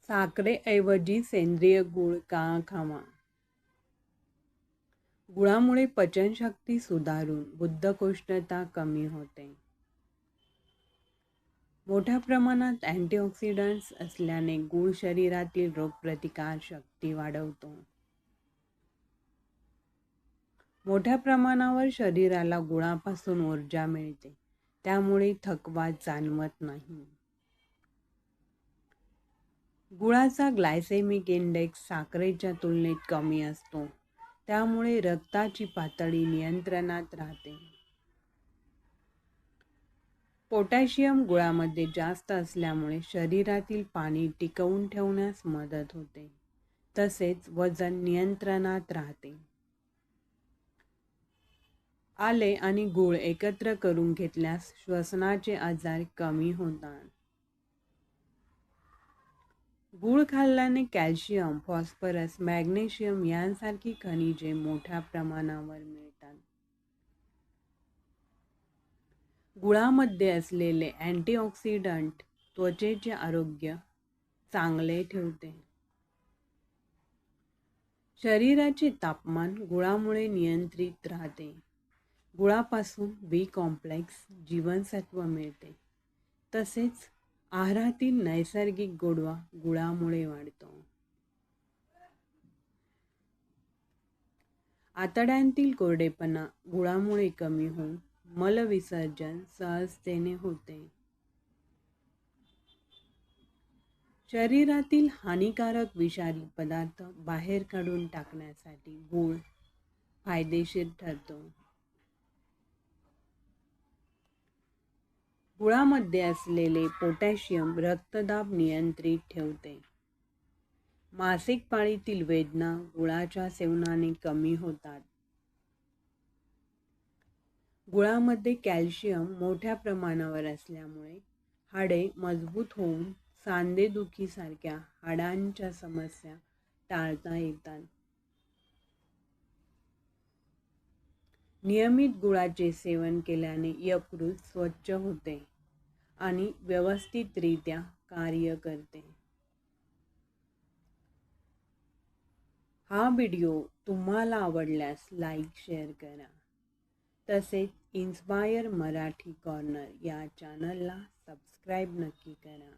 साखरेऐवजी सेंद्रिय गूळ का खावा? गुळामुळे पचनशक्ती सुधारून बद्धकोष्ठता कमी होते. मोठ्या प्रमाणात अँटीऑक्सिडंट्स असल्याने गूळ शरीरातील रोगप्रतिकार शक्ती वाढवतो. मोठ्या प्रमाणावर शरीराला गुळापासून ऊर्जा मिळते, त्यामुळे थकवा जाणवत नाही. गुळाचा ग्लायसेमिक इंडेक्स साखरेच्या तुलनेत कमी असतो, त्यामुळे रक्ताची पातळी नियंत्रणात राहते. पोटॅशियम गुळामध्ये जास्त असल्यामुळे शरीरातील पाणी टिकवून ठेवण्यास मदत होते, तसेच वजन नियंत्रणात राहते. आले आणि गूळ एकत्र करून घेतल्यास श्वसनाचे आजार कमी होतात. गूळ खाल्ल्याने कॅल्शियम, फॉस्फरस, मॅग्नेशियम यांसारखी खनिजे मोठ्या प्रमाणावर मिळतात. गुळामध्ये असलेले अँटीऑक्सिडंट त्वचेचे आरोग्य चांगले ठेवते. शरीराचे तापमान गुळामुळे नियंत्रित राहते. गुळापासून बी कॉम्प्लेक्स जीवनसत्व मिळते, तसेच आहारातील नैसर्गिक गोडवा गुळामुळे वाढतो. आतड्यांतील कोरडेपणा गुळामुळे कमी होऊन मलविसर्जन सहजतेने होते. शरीरातील हानिकारक विषारी पदार्थ बाहेर काढून टाकण्यासाठी गूळ फायदेशीर ठरतो. गुळामध्ये असलेले पोटॅशियम रक्तदाब नियंत्रित ठेवते. मासिक पाळीतील वेदना गुळाच्या सेवनाने कमी होतात. गुळामध्ये कॅल्शियम मोठ्या प्रमाणावर असल्यामुळे हाडे मजबूत होऊन सांधेदुखीसारख्या हाडांच्या समस्या टाळता येतात. नियमित गुळाचे सेवन केल्याने यकृत स्वच्छ होते आणि व्यवस्थितरित्या कार्य करते. हा व्हिडिओ तुम्हाला आवडल्यास लाईक, शेअर करा. तसेच इन्स्पायर मराठी कॉर्नर या चॅनलला सबस्क्राईब नक्की करा.